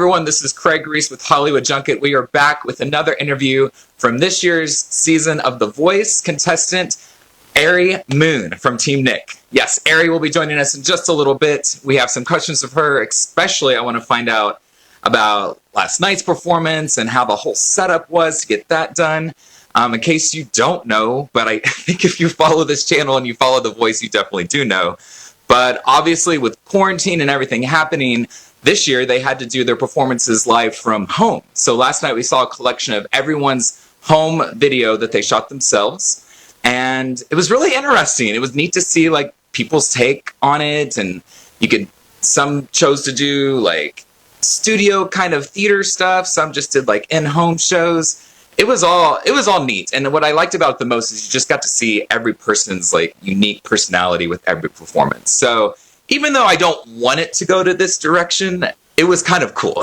Everyone, this is Craig Reese with Hollywood Junket. We are back with another interview from this year's season of The Voice contestant, Arei Moon from Team Nick. Yes, Arei will be joining us in just a little bit. We have some questions of her, especially I want to find out about last night's performance and how the whole setup was to get that done. In case you don't know, but I think if you follow this channel and you follow The Voice, you definitely do know. But obviously with quarantine and everything happening, this year they had to do their performances live from home. So last night we saw a collection of everyone's home video that they shot themselves. And it was really interesting. It was neat to see like people's take on it. And some chose to do like studio kind of theater stuff. Some just did like in-home shows. It was all neat. And what I liked about it the most is you just got to see every person's like unique personality with every performance. So even though I don't want it to go to this direction, it was kind of cool.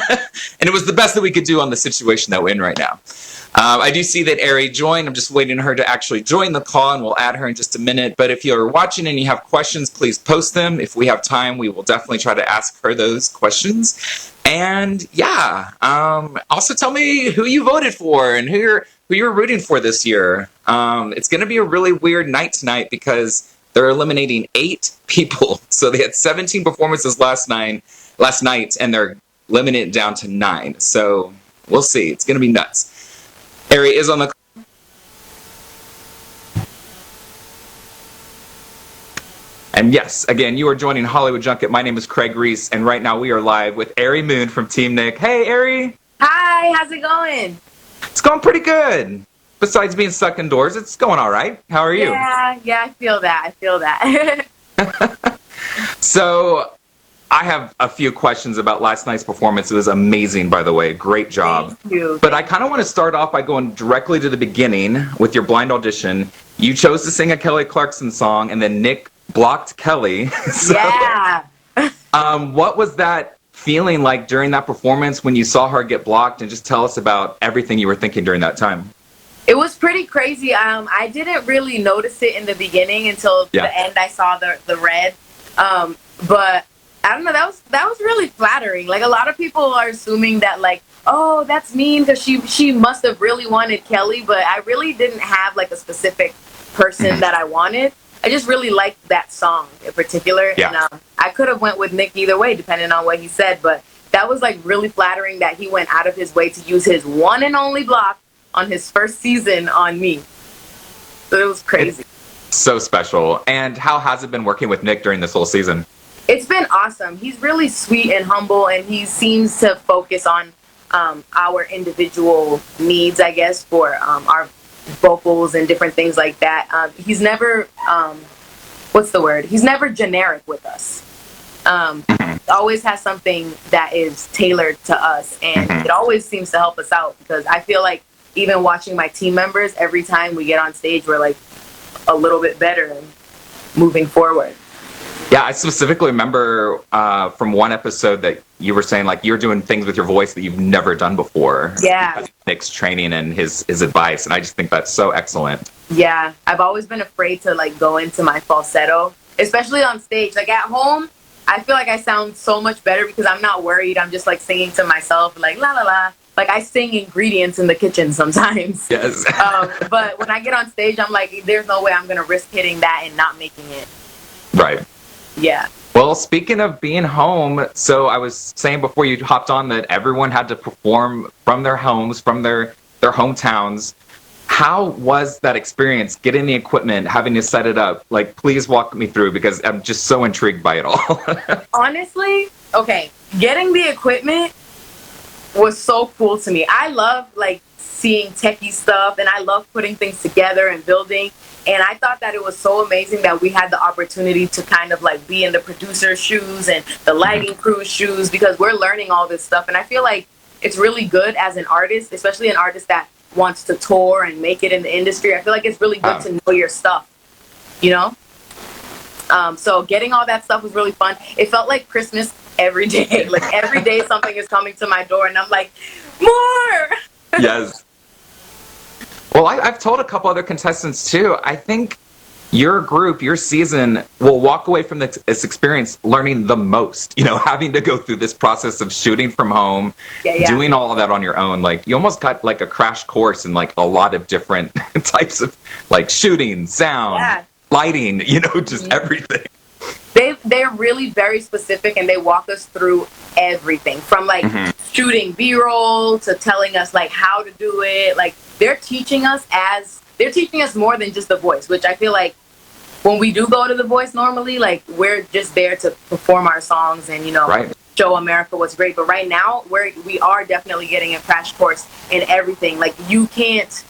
And it was the best that we could do on the situation that we're in right now. I do see that Arei joined. I'm just waiting for her to actually join the call, and we'll add her in just a minute. But if you're watching and you have questions, please post them. If we have time, we will definitely try to ask her those questions. And yeah, also tell me who you voted for and who you're rooting for this year. It's going to be a really weird night tonight because they're eliminating 8 people. So they had 17 performances last night, and they're limiting it down to 9. So we'll see. It's going to be nuts. Arei is on the... And yes, again, you are joining Hollywood Junket. My name is Craig Reese, and right now we are live with Arei Moon from Team Nick. Hey, Arei! Hi, how's it going? It's going pretty good. Besides being stuck indoors, it's going all right. How are you? Yeah, I feel that. So, I have a few questions about last night's performance. It was amazing, by the way. Great job. Thank you. But I kind of want to start off by going directly to the beginning with your blind audition. You chose to sing a Kelly Clarkson song, and then Nick blocked Kelly. So, yeah. What was that feeling like during that performance when you saw her get blocked? And just tell us about everything you were thinking during that time. It was pretty crazy. I didn't really notice it in the beginning until the end. I saw the red. But I don't know. That was really flattering. Like a lot of people are assuming that like, oh, that's mean because she must have really wanted Kelly. But I really didn't have like a specific person that I wanted. I just really liked that song in particular. Yeah. And I could have went with Nick either way, depending on what he said. But that was like really flattering that he went out of his way to use his one and only block on his first season on me. So it was crazy. It's so special. And how has it been working with Nick during this whole season? It's been awesome. He's really sweet and humble, and he seems to focus on our individual needs, I guess, for our vocals and different things like that. He's never, He's never generic with us. Always has something that is tailored to us, and it always seems to help us out because I feel like even watching my team members, every time we get on stage, we're like a little bit better and moving forward. Yeah, I specifically remember from one episode that you were saying like you're doing things with your voice that you've never done before. Yeah. Because of Nick's training and his advice, and I just think that's so excellent. Yeah, I've always been afraid to like go into my falsetto, especially on stage. Like at home, I feel like I sound so much better because I'm not worried. I'm just like singing to myself, like la la la. Like I sing ingredients in the kitchen sometimes. Yes. But when I get on stage, I'm like, there's no way I'm gonna risk hitting that and not making it. Right. Yeah. Well, speaking of being home, so I was saying before you hopped on that everyone had to perform from their homes, from their hometowns. How was that experience, getting the equipment, having to set it up? Like, please walk me through because I'm just so intrigued by it all. Honestly, okay, getting the equipment was so cool to me. I love like seeing techie stuff, and I love putting things together and building. And I thought that it was so amazing that we had the opportunity to kind of like be in the producer's shoes and the lighting crew's shoes because we're learning all this stuff. And I feel like it's really good as an artist, especially an artist that wants to tour and make it in the industry. I feel like it's really good to know your stuff, you know? So getting all that stuff was really fun. It felt like Christmas every day. Like every day something is coming to my door and I'm like, more! Yes. Well, I've told a couple other contestants too. I think your group, your season will walk away from this experience learning the most, having to go through this process of shooting from home, doing all of that on your own. Like, you almost got like a crash course in like a lot of different types of like shooting, sound, lighting, just everything. They're really very specific, and they walk us through everything from like shooting B-roll to telling us like how to do it. Like, they're teaching us more than just The Voice, which I feel like when we do go to The Voice normally, like, we're just there to perform our songs and, show America what's great. But right now, we are definitely getting a crash course in everything. Like, you can't,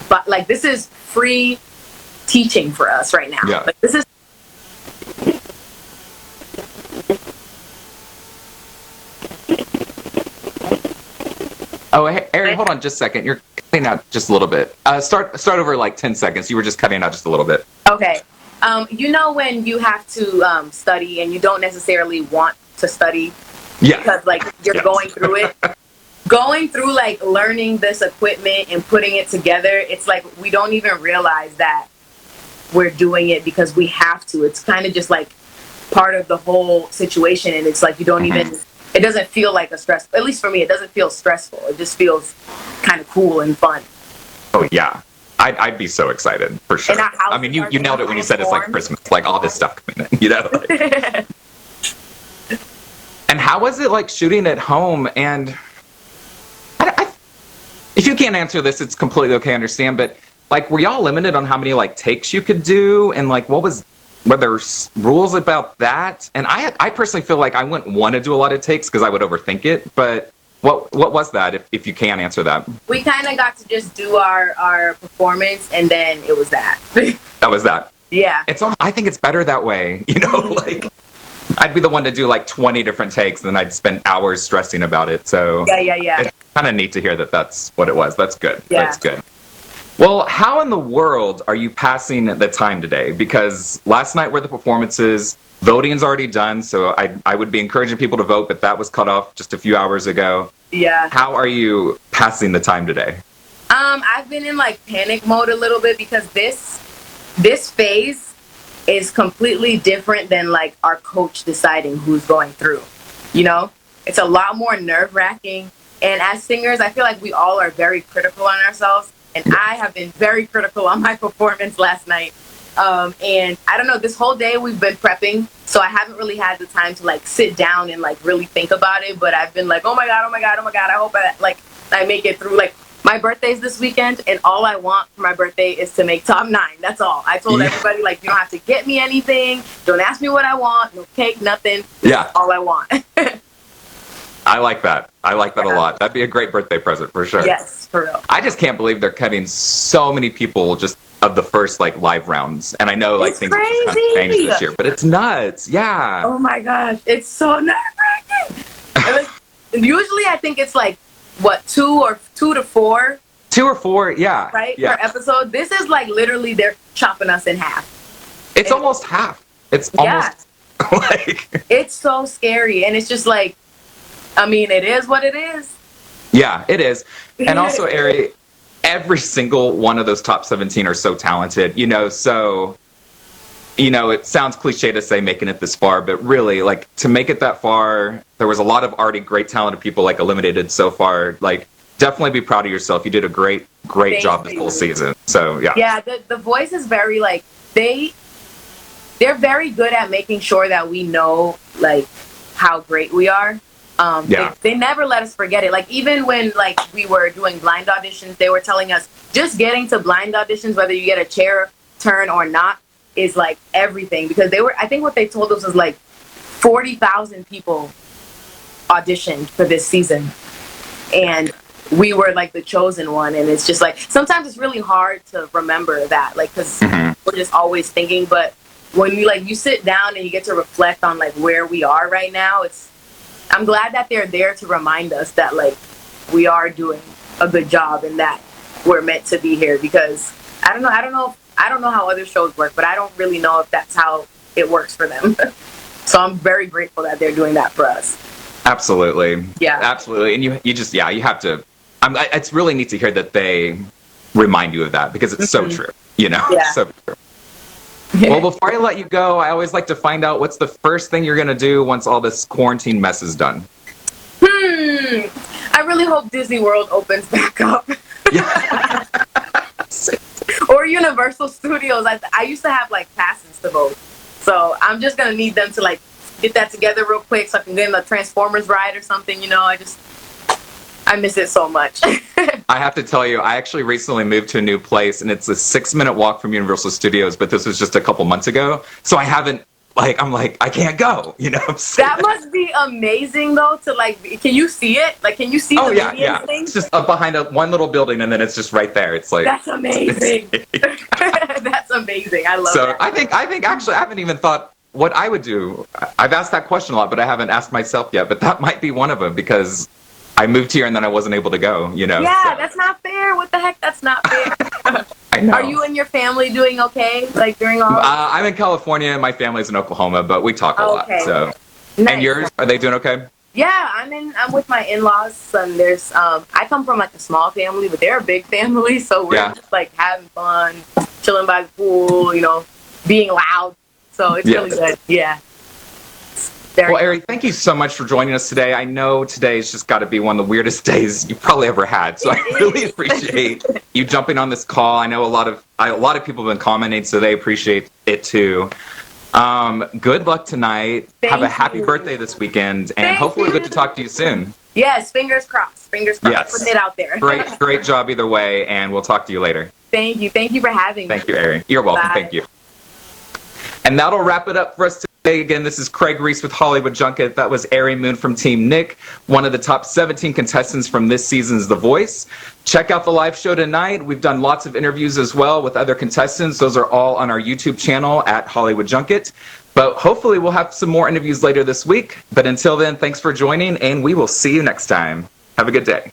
but like, this is free teaching for us right now. Yeah. Like, this is. Oh, hey, Arei, hold on just a second. You're cutting out just a little bit. Start over like 10 seconds. You were just cutting out just a little bit. Okay. When you have to study and you don't necessarily want to study because like you're going through it. Going through like learning this equipment and putting it together, it's like we don't even realize that we're doing it because we have to. It's kind of just like part of the whole situation, and it's like you don't even. It doesn't feel like a stress. At least for me, it doesn't feel stressful. It just feels kind of cool and fun. Oh yeah, I'd be so excited for sure. I mean, you nailed it when you said it's like Christmas, like all this stuff coming in, Like. And how was it like shooting at home? And if you can't answer this, it's completely okay. I understand, but like, were y'all limited on how many like takes you could do, and like were there rules about that? And I personally feel like I wouldn't want to do a lot of takes because I would overthink it. But what was that, if you can answer that? We kind of got to just do our performance, and then it was that. That was that. Yeah. I think it's better that way. Like I'd be the one to do like 20 different takes, and then I'd spend hours stressing about it. So yeah. It's kind of neat to hear that that's what it was. That's good. Yeah. That's good. Well, how in the world are you passing the time today? Because last night were the performances. Voting's already done, so I would be encouraging people to vote, but that was cut off just a few hours ago. Yeah. How are you passing the time today? I've been in like panic mode a little bit because this phase is completely different than like our coach deciding who's going through. It's a lot more nerve-wracking. And as singers, I feel like we all are very critical on ourselves. And I have been very critical on my performance last night. And I don't know, this whole day we've been prepping, so I haven't really had the time to like sit down and like really think about it. But I've been like, oh my God, I hope I make it through. Like, my birthday's this weekend, and all I want for my birthday is to make top 9. That's all. I told everybody, like, you don't have to get me anything. Don't ask me what I want. No cake, nothing. That's all I want. I like that. I like that a lot. That'd be a great birthday present for sure. Yes, for real. I just can't believe they're cutting so many people just of the first like live rounds. And I know like things have kind of changed this year, but it's nuts. Yeah. Oh my gosh, it's so nerve-wracking. Usually I think it's like what, 2 to 4. 2 or 4, yeah. Right, per episode. This is like literally they're chopping us in half. It's almost half. It's almost like it's so scary, and it's just like, I mean, it is what it is. Yeah, it is. And also, Arei, every single one of those top 17 are so talented, so, it sounds cliche to say making it this far, but really, like, to make it that far, there was a lot of already great talented people, like, eliminated so far. Like, definitely be proud of yourself. You did a great job this whole season. So, yeah. Yeah, the Voice is very, like, they're very good at making sure that we know, like, how great we are. They never let us forget it. Like, even when like we were doing blind auditions, they were telling us just getting to blind auditions, whether you get a chair turn or not, is like everything. Because I think what they told us was like 40,000 people auditioned for this season, and we were like the chosen one. And it's just like, sometimes it's really hard to remember that, like, because we're just always thinking. But when you sit down and you get to reflect on like where we are right now, I'm glad that they're there to remind us that like we are doing a good job and that we're meant to be here. Because I don't know how other shows work, but I don't really know if that's how it works for them. So I'm very grateful that they're doing that for us. Absolutely. Yeah. Absolutely. And you just, you have to. It's really neat to hear that they remind you of that, because it's so true. Yeah. So true. Well, before I let you go, I always like to find out what's the first thing you're going to do once all this quarantine mess is done. I really hope Disney World opens back up. Yeah. Or Universal Studios. I used to have like passes to both. So I'm just going to need them to like get that together real quick so I can get in the Transformers ride or something, you know. I miss it so much. I have to tell you, I actually recently moved to a new place, and it's a 6-minute walk from Universal Studios, but this was just a couple months ago. So I haven't, I'm like, I can't go, you know? That must be amazing, though, to, like, can you see it? Like, can you see the Minions thing? It's just up behind one little building, and then it's just right there. It's like... That's amazing. That's amazing. I love that. So I think actually, I haven't even thought what I would do. I've asked that question a lot, but I haven't asked myself yet. But that might be one of them, because I moved here and then I wasn't able to go, you know? Yeah, so. That's not fair. What the heck? That's not fair. I know. Are you and your family doing okay? Like, during all... I'm in California, and my family's in Oklahoma, but we talk a lot, so... Nice. And yours? Are they doing okay? Yeah, I'm with my in-laws, and there's I come from like a small family, but they're a big family, so we're just like having fun, chilling by the pool, you know, being loud. So it's really good. Yeah. Well, Arei, thank you so much for joining us today. I know today's just got to be one of the weirdest days you've probably ever had, so I really appreciate you jumping on this call. I know a lot of people have been commenting, so they appreciate it too. Good luck tonight. Have a happy birthday this weekend, and hopefully we get to talk to you soon. Yes, fingers crossed. Fingers crossed. Yes. Putting it out there. Great job either way, and we'll talk to you later. Thank you. Thank you for having me. Thank you, Arei. You're welcome. Bye. Thank you. And that'll wrap it up for us today. Again, this is Craig Reese with Hollywood Junket. That was Arei Moon from Team Nick, one of the top 17 contestants from this season's The Voice. Check out the live show tonight. We've done lots of interviews as well with other contestants. Those are all on our YouTube channel at Hollywood Junket. But hopefully we'll have some more interviews later this week. But until then, thanks for joining, and we will see you next time. Have a good day.